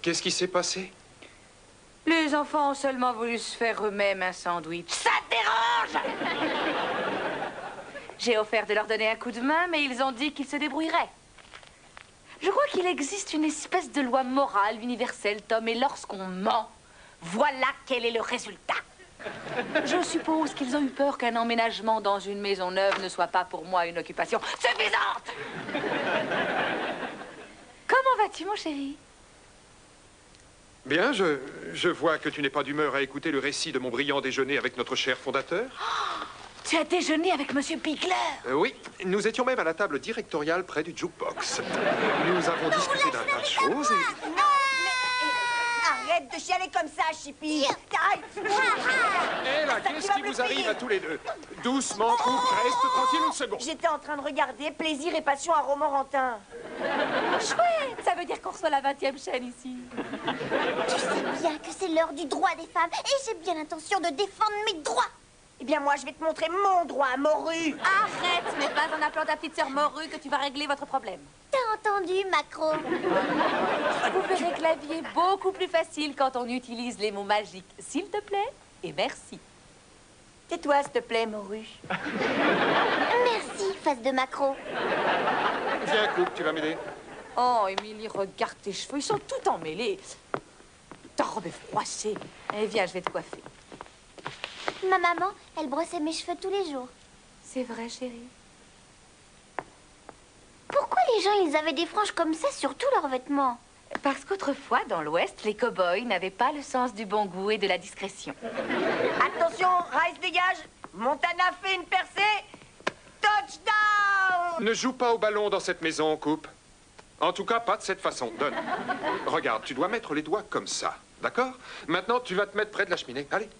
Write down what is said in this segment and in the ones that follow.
Qu'est-ce qui s'est passé? Les enfants ont seulement voulu se faire eux-mêmes un sandwich. Ça te dérange? J'ai offert de leur donner un coup de main, mais ils ont dit qu'ils se débrouilleraient. Je crois qu'il existe une espèce de loi morale universelle, Tom, et lorsqu'on ment, voilà quel est le résultat. Je suppose qu'ils ont eu peur qu'un emménagement dans une maison neuve ne soit pas pour moi une occupation suffisante. Comment vas-tu, mon chéri? Bien, je vois que tu n'es pas d'humeur à écouter le récit de mon brillant déjeuner avec notre cher fondateur. Oh, tu as déjeuné avec Monsieur Bigler? Oui, nous étions même à la table directoriale près du jukebox. Nous avons discuté d'un tas de choses et... Non, mais... Arrête de chialer comme ça, Chippy. Hé là, qu'est-ce qui vous arrive à tous les deux? Doucement, couple, reste tranquille une seconde. J'étais en train de regarder Plaisir et Passion à Romorantin. Chouette, ça veut dire qu'on reçoit la 20e chaîne ici. Tu sais bien que c'est l'heure du droit des femmes et j'ai bien l'intention de défendre mes droits. Eh bien, moi, je vais te montrer mon droit, morue. Arrête, ce n'est pas en appelant ta petite sœur morue que tu vas régler votre problème. T'as entendu, Macro? Vous verrez que la vie est beaucoup plus facile quand on utilise les mots magiques. S'il te plaît et merci. Tais-toi, s'il te plaît, morue. Merci, face de Macro. Viens, couple, tu vas m'aider. Oh, Émilie, regarde tes cheveux, ils sont tout emmêlés. Ta robe est froissée. Eh, viens, je vais te coiffer. Ma maman, elle brossait mes cheveux tous les jours. C'est vrai, chérie. Pourquoi les gens, ils avaient des franges comme ça sur tous leurs vêtements? Parce qu'autrefois, dans l'Ouest, les cow-boys n'avaient pas le sens du bon goût et de la discrétion. Attention, Rice dégage. Montana fait une percée. Touchdown! Ne joue pas au ballon dans cette maison, coupe. En tout cas, pas de cette façon. Donne. Regarde, tu dois mettre les doigts comme ça. D'accord? Maintenant, tu vas te mettre près de la cheminée. Allez.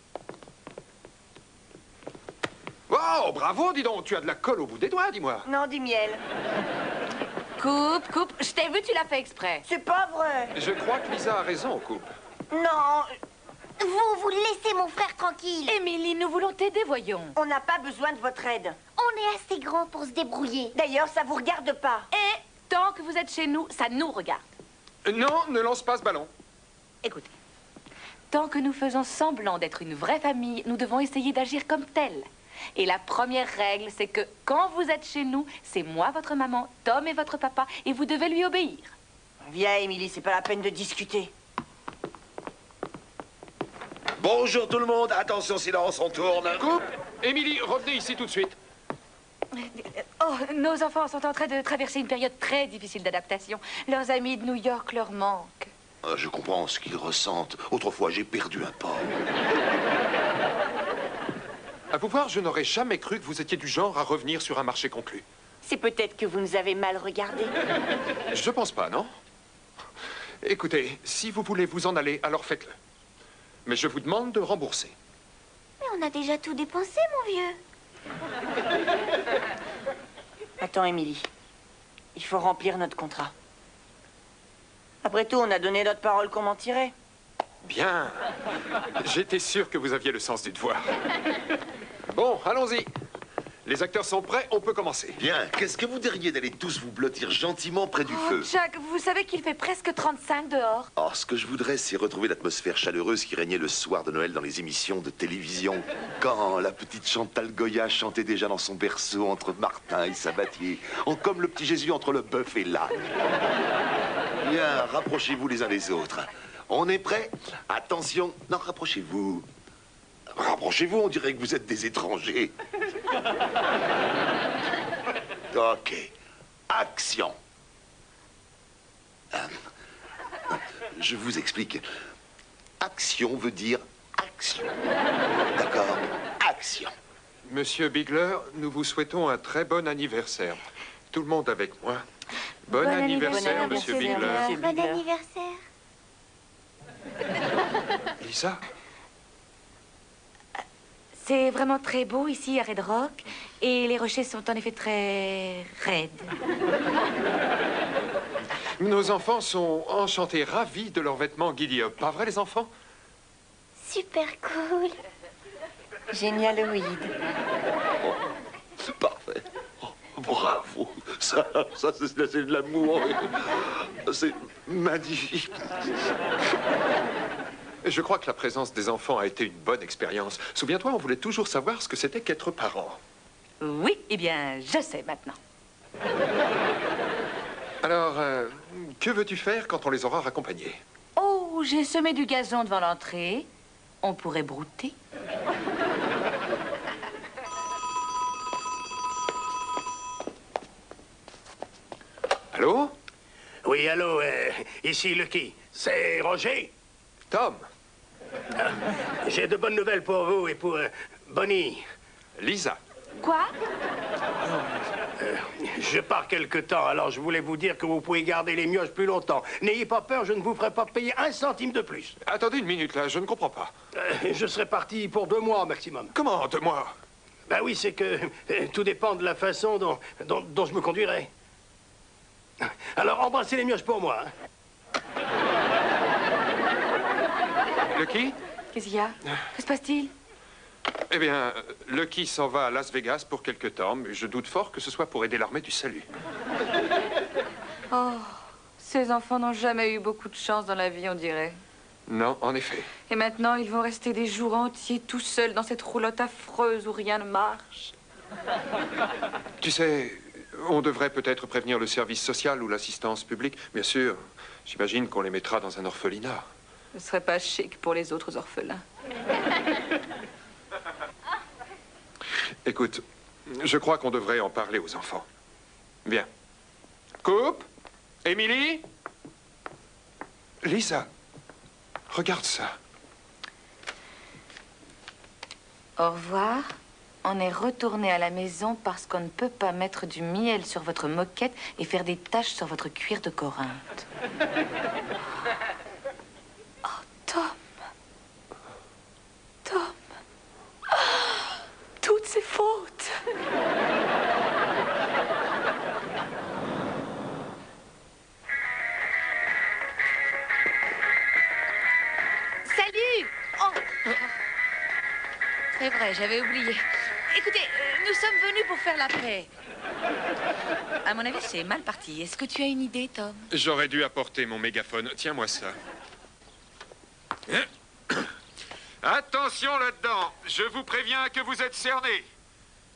Oh, bravo, dis donc. Tu as de la colle au bout des doigts, dis-moi. Non, du miel. Coupe. Je t'ai vu, tu l'as fait exprès. C'est pas vrai. Je crois que Lisa a raison, coupe. Non, Vous laissez mon frère tranquille. Émilie, nous voulons t'aider, voyons. on n'a pas besoin de votre aide. On est assez grand pour se débrouiller. D'ailleurs, ça vous regarde pas. Et tant que vous êtes chez nous, ça nous regarde. Non, ne lance pas ce ballon. Écoutez, tant que nous faisons semblant d'être une vraie famille, nous devons essayer d'agir comme telle. Et la première règle, c'est que quand vous êtes chez nous, c'est moi, votre maman, Tom et votre papa, et vous devez lui obéir. Viens, Émilie, c'est pas la peine de discuter. Bonjour tout le monde, attention, silence, on tourne. Coupe. Émilie, revenez ici tout de suite. Oh, nos enfants sont en train de traverser une période très difficile d'adaptation. Leurs amis de New York leur manquent. Je comprends ce qu'ils ressentent. Autrefois, j'ai perdu un porc. À vous voir, je n'aurais jamais cru que vous étiez du genre à revenir sur un marché conclu. C'est peut-être que vous nous avez mal regardés. Je pense pas, non? Écoutez, si vous voulez vous en aller, alors faites-le. Mais je vous demande de rembourser. Mais on a déjà tout dépensé, mon vieux. Attends, Émilie. Il faut remplir notre contrat. Après tout, on a donné notre parole qu'on mentirait. Bien. J'étais sûr que vous aviez le sens du devoir. Bon, allons-y. Les acteurs sont prêts, on peut commencer. Bien, qu'est-ce que vous diriez d'aller tous vous blottir gentiment près du feu? Jack, vous savez qu'il fait presque 35 dehors. Or, ce que je voudrais, c'est retrouver l'atmosphère chaleureuse qui régnait le soir de Noël dans les émissions de télévision. Quand la petite Chantal Goya chantait déjà dans son berceau entre Martin et Sabatier, comme le petit Jésus entre le bœuf et l'âne. Bien, rapprochez-vous les uns des autres. On est prêts? Attention. Non, rapprochez-vous. Rapprochez-vous, on dirait que vous êtes des étrangers. Ok. Action. Je vous explique. Action veut dire action. D'accord? Action. Monsieur Bigler, nous vous souhaitons un très bon anniversaire. Tout le monde avec moi. Bon anniversaire, Monsieur Bigler. Bon anniversaire. Lisa? C'est vraiment très beau ici à Red Rock. Et les rochers sont en effet très raides. Nos enfants sont enchantés, ravis de leurs vêtements Giddy Up. Pas vrai, les enfants? Super cool. Génialoïde. C'est parfait. Oh, bravo. Ça c'est de l'amour. magnifique. Je crois que la présence des enfants a été une bonne expérience. Souviens-toi, on voulait toujours savoir ce que c'était qu'être parent. Oui, eh bien, je sais maintenant. Alors, que veux-tu faire quand on les aura raccompagnés? Oh, j'ai semé du gazon devant l'entrée. On pourrait brouter. Allô? Oui, allô, ici Lucky. C'est Roger. Tom? J'ai de bonnes nouvelles pour vous et pour Bonnie. Lisa? Quoi? Je pars quelque temps, alors je voulais vous dire que vous pouvez garder les mioches plus longtemps. N'ayez pas peur, je ne vous ferai pas payer 1 centime de plus. Attendez une minute, là, je ne comprends pas. Je serai parti pour 2 mois maximum. Comment, 2 mois? Ben oui, c'est que tout dépend de la façon dont je me conduirai. Alors, embrassez les mioches pour moi. Hein. Lucky? Qu'est-ce qu'il y a? Que se passe-t-il? Eh bien, Lucky s'en va à Las Vegas pour quelque temps, mais je doute fort que ce soit pour aider l'armée du salut. Oh, ces enfants n'ont jamais eu beaucoup de chance dans la vie, on dirait. Non, en effet. Et maintenant, ils vont rester des jours entiers tout seuls dans cette roulotte affreuse où rien ne marche. Tu sais, on devrait peut-être prévenir le service social ou l'assistance publique. Bien sûr, j'imagine qu'on les mettra dans un orphelinat. Ce serait pas chic pour les autres orphelins. Écoute, je crois qu'on devrait en parler aux enfants. Bien. Coupe? Émilie? Lisa, regarde ça. Au revoir. On est retourné à la maison parce qu'on ne peut pas mettre du miel sur votre moquette et faire des taches sur votre cuir de Corinthe. Oh, Tom. Tom. Toutes ces fautes. Salut. Oh. C'est vrai, j'avais oublié. Écoutez, nous sommes venus pour faire la paix. À mon avis, c'est mal parti. Est-ce que tu as une idée, Tom? J'aurais dû apporter mon mégaphone. Tiens-moi ça. Attention là-dedans. Je vous préviens que vous êtes cernés.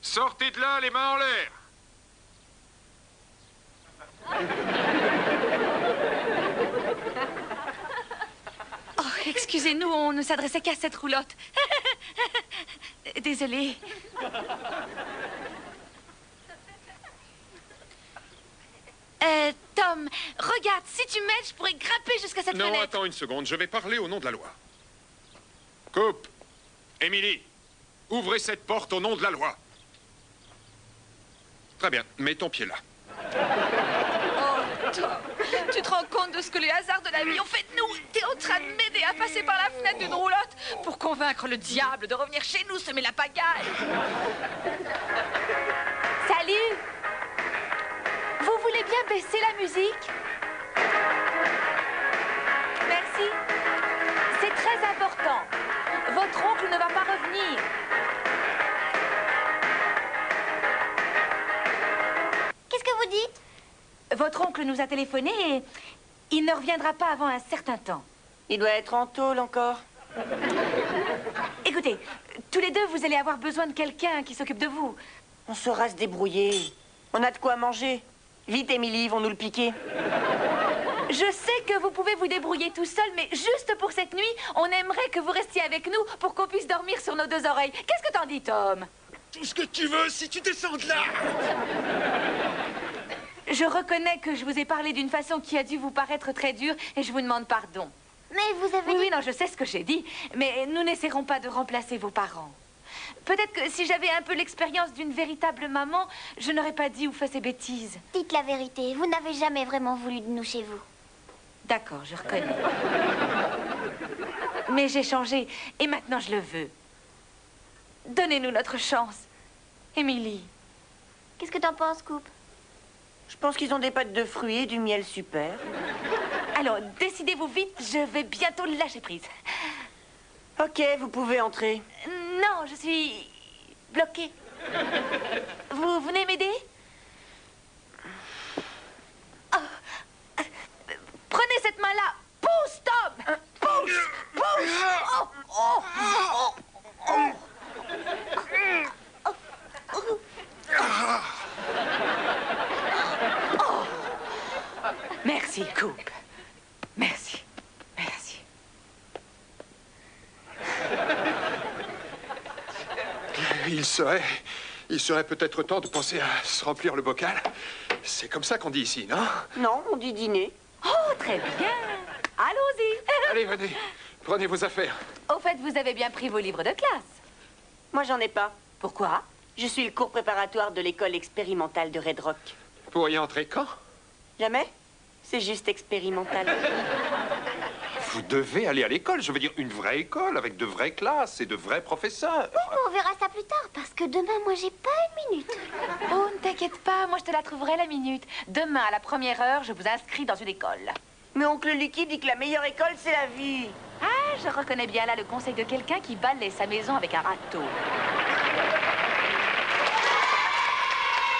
Sortez de là, les mains en l'air. Oh, excusez-nous, on ne s'adressait qu'à cette roulotte. Désolée. Tom, regarde, si tu m'aides, je pourrais grimper jusqu'à cette Non, fenêtre. attends une seconde. Je vais parler au nom de la loi. Coupe. Émilie, ouvrez cette porte au nom de la loi. Très bien. Mets ton pied là. Oh, Tom, tu te rends compte de ce que les hasards de la vie ont fait de nous? T'es en train de m'aider à passer par la fenêtre d'une roulotte pour convaincre le diable de revenir chez nous semer la pagaille. Salut! Vous voulez bien baisser la musique? Merci. C'est très important. Votre oncle ne va pas revenir. Qu'est-ce que vous dites? Votre oncle nous a téléphoné et il ne reviendra pas avant un certain temps. Il doit être en tôle encore. Écoutez, tous les deux, vous allez avoir besoin de quelqu'un qui s'occupe de vous. On saura se débrouiller. On a de quoi manger. Vite, Émilie, ils vont nous le piquer. Je sais que vous pouvez vous débrouiller tout seul, mais juste pour cette nuit, on aimerait que vous restiez avec nous pour qu'on puisse dormir sur nos 2 oreilles. Qu'est-ce que t'en dis, Tom? Tout ce que tu veux si tu descends de là. Je reconnais que je vous ai parlé d'une façon qui a dû vous paraître très dure et je vous demande pardon. Mais vous avez Oui, dit... oui, non, je sais ce que j'ai dit, mais nous n'essaierons pas de remplacer vos parents. Peut-être que si j'avais un peu l'expérience d'une véritable maman, je n'aurais pas dit ou fait ces bêtises. Dites la vérité, vous n'avez jamais vraiment voulu de nous chez vous. D'accord, je reconnais. Mais j'ai changé et maintenant je le veux. Donnez-nous notre chance. Émilie. Qu'est-ce que t'en penses, Coupe? Je pense qu'ils ont des pâtes de fruits et du miel super. Alors, décidez-vous vite, je vais bientôt lâcher prise. Ok, vous pouvez entrer. Non, je suis bloquée. Vous venez m'aider? Oh. Prenez cette Coupe. Merci. Merci. Il serait peut-être temps de penser à se remplir le bocal. C'est comme ça qu'on dit ici, non? Non, on dit dîner. Oh, très bien. Allons-y. Allez, venez. Prenez vos affaires. Au fait, vous avez bien pris vos livres de classe. Moi, j'en ai pas. Pourquoi? Je suis le cours préparatoire de l'école expérimentale de Red Rock. Pour y entrer quand? Jamais? C'est juste expérimental. Vous devez aller à l'école, je veux dire une vraie école, avec de vraies classes et de vrais professeurs. On verra ça plus tard, parce que demain, moi, j'ai pas une minute. Oh, ne t'inquiète pas, moi je te la trouverai la minute. Demain, à la première heure, je vous inscris dans une école. Mais oncle Lucky dit que la meilleure école, c'est la vie. Ah, je reconnais bien là le conseil de quelqu'un qui balaie sa maison avec un râteau.